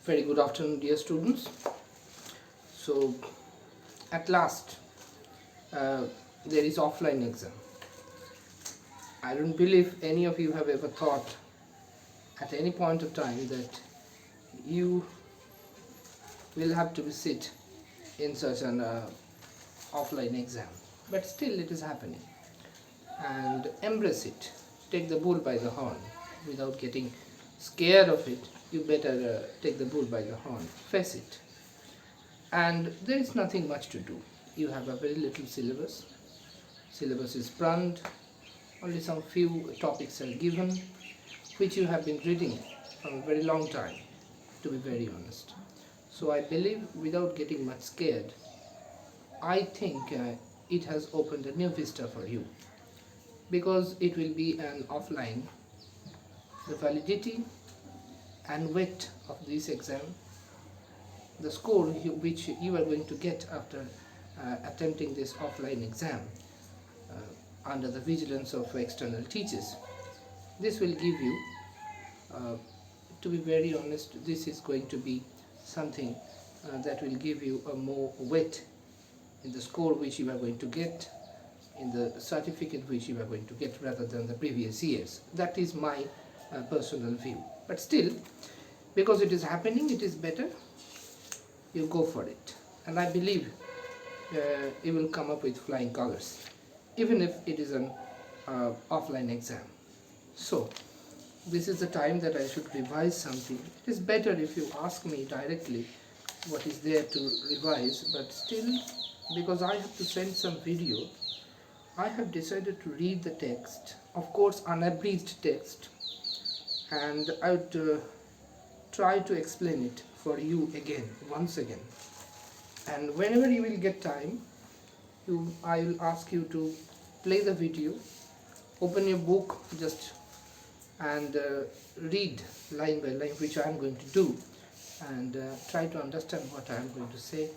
Very good afternoon, dear students. So, at last, uh, there is offline exam. I don't believe any of you have ever thought at any point of time that you will have to sit in such an offline exam. But still, it is happening. And embrace it. Take the bull by the horn without getting scared of it. You better take the bull by the horn. Face it. And there is nothing much to do. You have a very little syllabus. Syllabus is planned. Only some few topics are given, which you have been reading from a very long time, to be very honest. So I believe, without getting much scared, I think it has opened a new vista for you, because it will be an offline. The validity and weight of this exam, the score which you are going to get after attempting this offline exam under the vigilance of external teachers, this will give you, to be very honest, this is going to be something that will give you a more weight in the score which you are going to get, in the certificate which you are going to get, rather than the previous years. That is my personal view. But still, because it is happening, it is better you go for it. And I believe you will come up with flying colors, even if it is an offline exam. So, this is the time that I should revise something. It is better if you ask me directly what is there to revise, but still, because I have to send some video, I have decided to read the text, of course unabridged text, and I would try to explain it for you again, once again. And whenever you will get time, I will ask you to play the video, open your book just and read line by line, which I am going to do, and try to understand what I am going to say,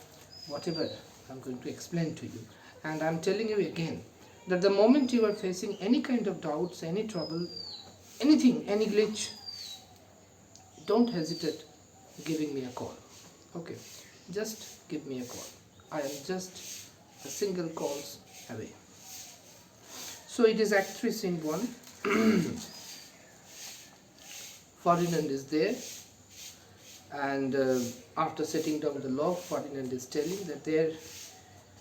whatever I am going to explain to you. And I am telling you again that the moment you are facing any kind of doubts, any trouble, anything, any glitch, don't hesitate giving me a call. Okay, just give me a call. I am just a single calls away. So it is Act 3, Scene 1. Ferdinand is there, and after setting down the law, Ferdinand is telling that there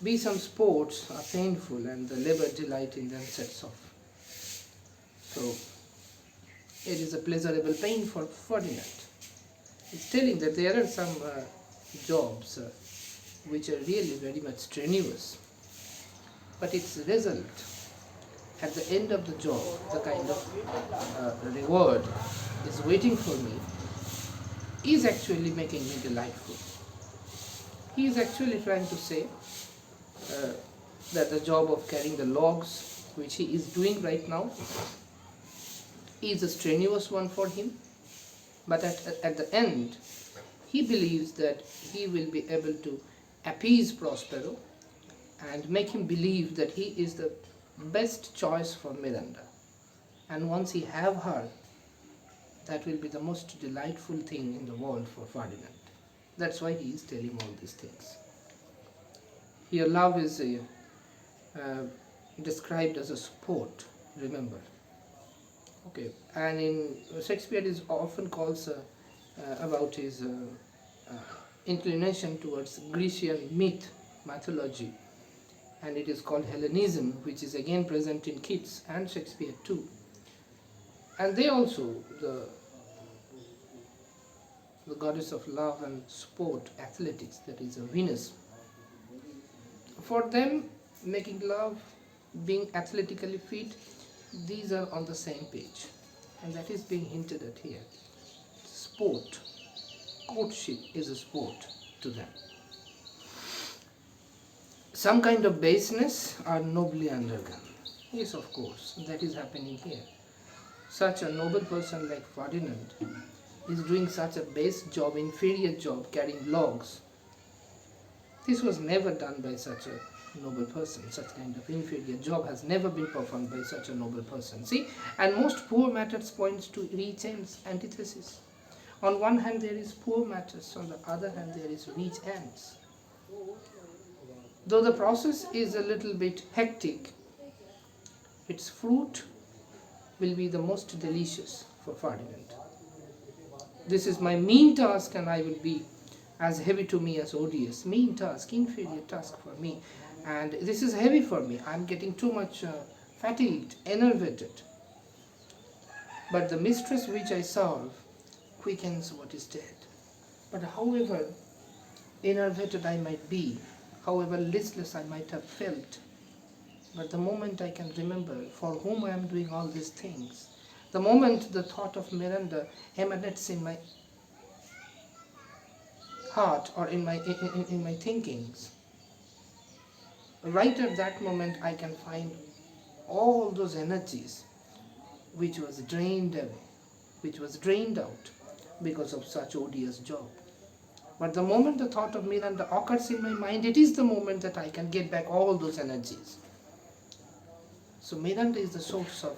be some sports are painful and the labor delight in them sets off. So it is a pleasurable pain for Ferdinand. It's telling that there are some jobs which are really very much strenuous, but its result at the end of the job, the kind of reward is waiting for me, is actually making me delightful. He is actually trying to say that the job of carrying the logs, which he is doing right now, is a strenuous one for him, but at the end, he believes that he will be able to appease Prospero and make him believe that he is the best choice for Miranda. And once he have her, that will be the most delightful thing in the world for Ferdinand. That's why he is telling all these things. Here love is described as a sport, remember. Okay, and in Shakespeare is often calls about his inclination towards Grecian mythology, and it is called Hellenism, which is again present in Keats and Shakespeare too. And they also, the goddess of love and sport, athletics, that is a Venus. For them, making love, being athletically fit, these are on the same page, and that is being hinted at here. Sport, courtship is a sport to them. Some kind of baseness are nobly undergone. Yes, of course, that is happening here. Such a noble person like Ferdinand is doing such a base job, inferior job, carrying logs. This was never done by such a noble person. Such kind of inferior job has never been performed by such a noble person. See, and most poor matters points to each end's antithesis. On one hand there is poor matters, on the other hand there is rich ends. Though the process is a little bit hectic, its fruit will be the most delicious for Ferdinand. This is my mean task, and I will be as heavy to me as odious. Mean task, inferior task for me. And this is heavy for me. I'm getting too much fatigued, enervated. But the mistress which I serve quickens what is dead. But however enervated I might be, however listless I might have felt, but the moment I can remember for whom I am doing all these things, the moment the thought of Miranda emanates in my heart or in my thinkings, right at that moment I can find all those energies which was drained away, which was drained out because of such odious job. But the moment the thought of Miranda occurs in my mind, it is the moment that I can get back all those energies. So Miranda is the source of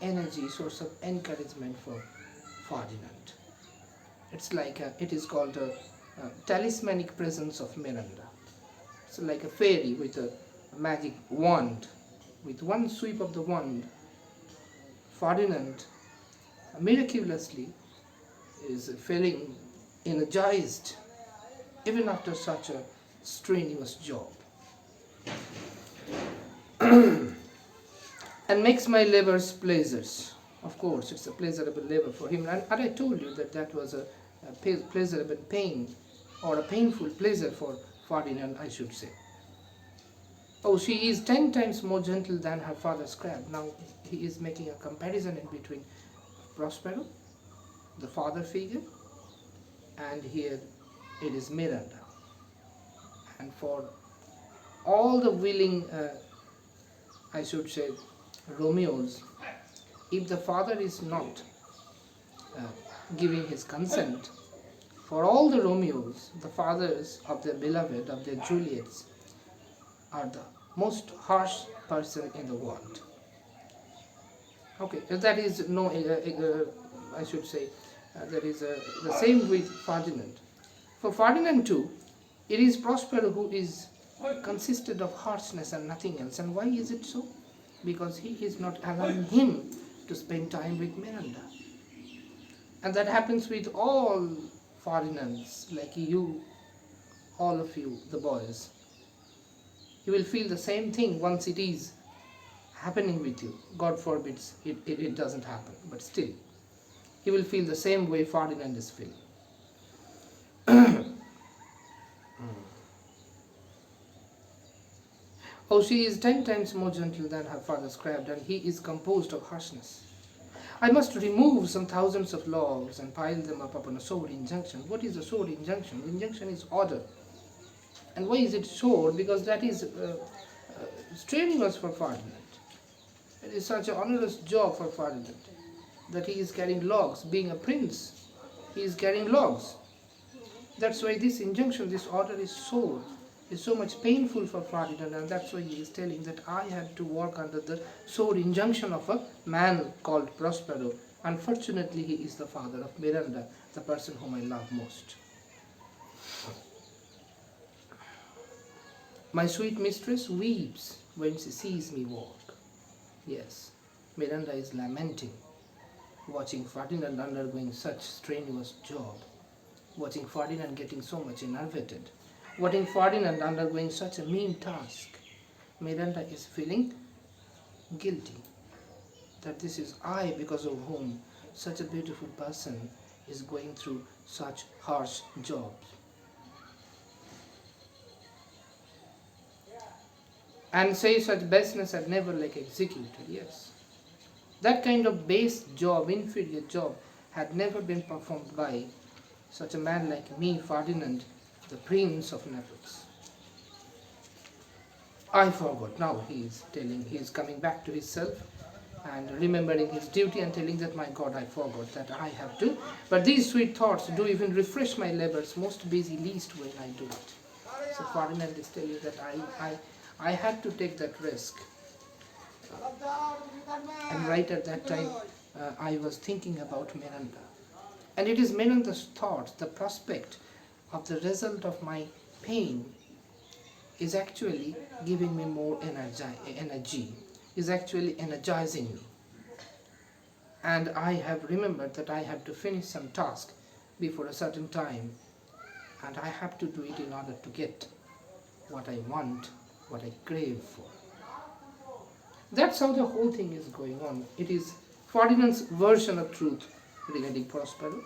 energy, source of encouragement for Ferdinand. It's like it is called a talismanic presence of Miranda. It's like a fairy with a magic wand. With one sweep of the wand, Ferdinand miraculously is feeling energized even after such a strenuous job. And makes my labors pleasures. Of course, it's a pleasurable labor for him. And I told you that that was a pleasurable pain, or a painful pleasure for Ferdinand, I should say. Oh, she is 10 times more gentle than her father's crab. Now he is making a comparison in between Prospero, the father figure, and here it is Miranda. And for all the willing, I should say, Romeos, if the father is not giving his consent, for all the Romeos, the fathers of their beloved, of their Juliets, are the most harsh person in the world. Okay, that is no, I should say, that is the same with Ferdinand. For Ferdinand too, it is Prospero who is consisted of harshness and nothing else. And why is it so? Because he is not allowing him to spend time with Miranda. And that happens with all Ferdinands, like you, all of you, the boys. You will feel the same thing once it is happening with you. God forbids it doesn't happen, but still, you will feel the same way Ferdinand is feeling. Oh, she is 10 times more gentle than her father's crab, and he is composed of harshness. I must remove some thousands of logs and pile them up upon a sword injunction. What is a sword injunction? Injunction is order. And why is it sword? Because that is strenuous for Ferdinand. It is such an onerous job for Ferdinand that he is carrying logs. Being a prince, he is carrying logs. That's why this injunction, this order is so much painful for Ferdinand, and that's why he is telling that I had to work under the sword injunction of a man called Prospero. Unfortunately, he is the father of Miranda, the person whom I love most. My sweet mistress weeps when she sees me walk. Yes, Miranda is lamenting, watching Ferdinand undergoing such strenuous job, watching Ferdinand getting so much enervated, watching Ferdinand undergoing such a mean task. Miranda is feeling guilty that this is I, because of whom such a beautiful person is going through such harsh jobs. And say such baseness had never executed. Yes, that kind of base job, inferior job, had never been performed by such a man like me, Ferdinand, the Prince of Naples. I forgot. Now he is coming back to himself and remembering his duty and telling that, my God, I forgot that I have to. But these sweet thoughts do even refresh my labors most busy least when I do it. So Ferdinand is telling that I had to take that risk. And right at that time, I was thinking about Miranda. And it is Menander's thought, the prospect of the result of my pain is actually giving me more energy, is actually energizing me. And I have remembered that I have to finish some task before a certain time, and I have to do it in order to get what I want, what I crave for. That's how the whole thing is going on. It is Ferdinand's version of truth regarding Prospero.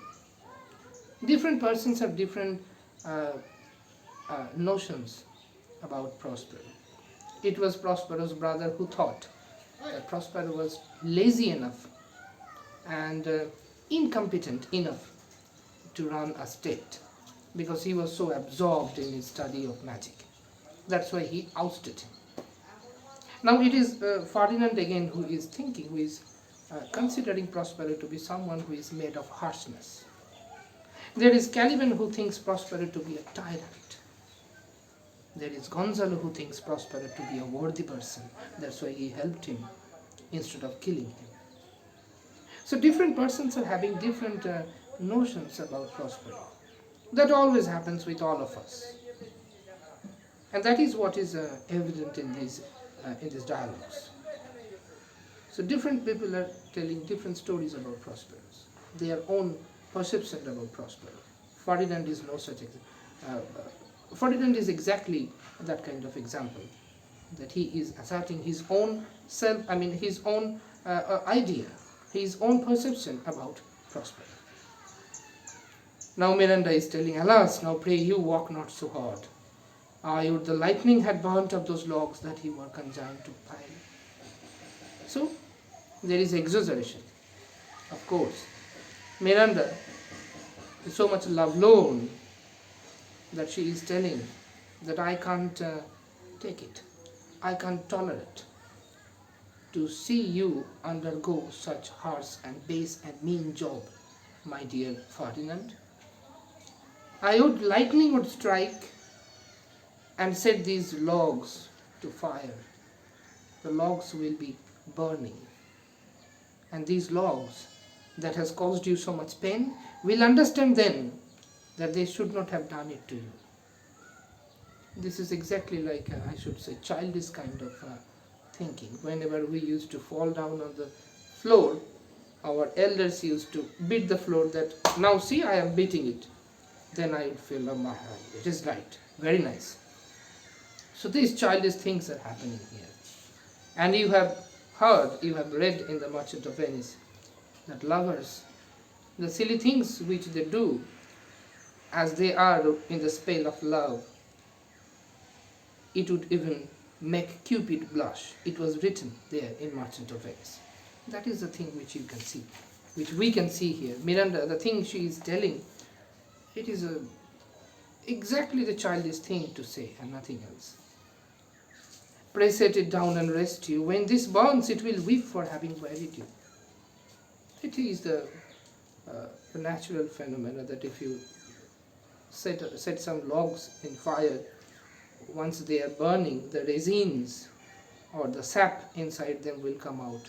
Different persons have different uh, notions about Prospero. It was Prospero's brother who thought that Prospero was lazy enough and incompetent enough to run a state because he was so absorbed in his study of magic. That's why he ousted him. Now it is Ferdinand again who is thinking, who is considering Prospero to be someone who is made of harshness. There is Caliban who thinks Prospero to be a tyrant. There is Gonzalo who thinks Prospero to be a worthy person. That's why he helped him instead of killing him. So different persons are having different notions about Prospero. That always happens with all of us. And that is what is evident in these dialogues. So different people are telling different stories about Prospero, their own perception about Prospero. Ferdinand is no such Ferdinand is exactly that kind of example, that he is asserting his own his own idea, his own perception about Prospero. Now Miranda is telling, alas, now pray you walk not so hard. Would the lightning had burnt up those logs that he were consigned to pile. So there is exaggeration, of course. Miranda is so much lovelorn that she is telling that I can't take it. I can't tolerate to see you undergo such harsh and base and mean job, my dear Ferdinand. Lightning would strike and set these logs to fire. The logs will be burning. And these logs that has caused you so much pain will understand then that they should not have done it to you. This is exactly like, I should say, childish kind of thinking. Whenever we used to fall down on the floor, our elders used to beat the floor that, now see, I am beating it. Then I would feel, oh, it is right, very nice. So these childish things are happening here. And you have read in The Merchant of Venice, that lovers, the silly things which they do as they are in the spell of love, it would even make Cupid blush. It was written there in Merchant of Venice. That is the thing which you can see, which we can see here. Miranda, the thing she is telling, it is exactly the childish thing to say and nothing else. Pray set it down and rest you. When this burns, it will weep for having wearied you. It is the natural phenomena that if you set some logs in fire, once they are burning, the resins or the sap inside them will come out,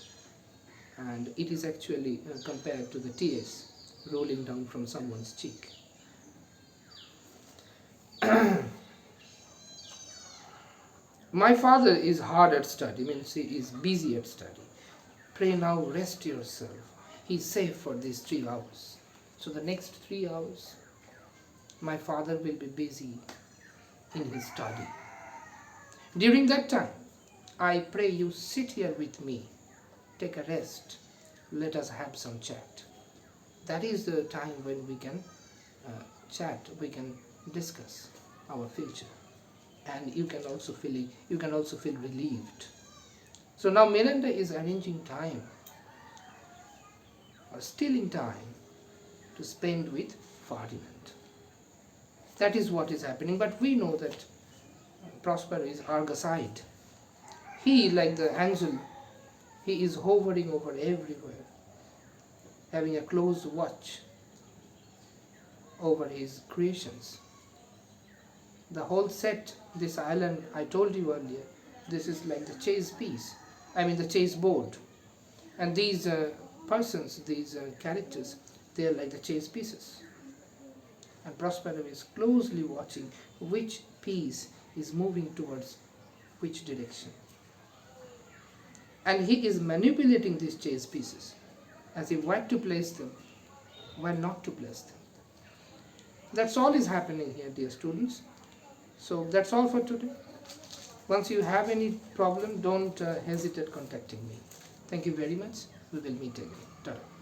and it is actually compared to the tears rolling down from someone's cheek. My father is hard at study, means he is busy at study. Pray now rest yourself. He is safe for these 3 hours. So the next 3 hours, my father will be busy in his study. During that time, I pray you sit here with me, take a rest, let us have some chat. That is the time when we can chat, we can discuss our future. And you can also feel relieved. So now Miranda is arranging time, or stealing time, to spend with Ferdinand. That is what is happening. But we know that Prospero is Argoside. He, like the angel, he is hovering over everywhere, having a close watch over his creations. The whole set, this island, I told you earlier, this is like the chess piece, the chess board. And these persons, these characters, They are like the chess pieces. And Prospero is closely watching which piece is moving towards which direction. And he is manipulating these chess pieces as if where to place them, where not to place them. That's all is happening here, dear students. So that's all for today. Once you have any problem, don't hesitate contacting me. Thank you very much. We will meet again. Ta-ra.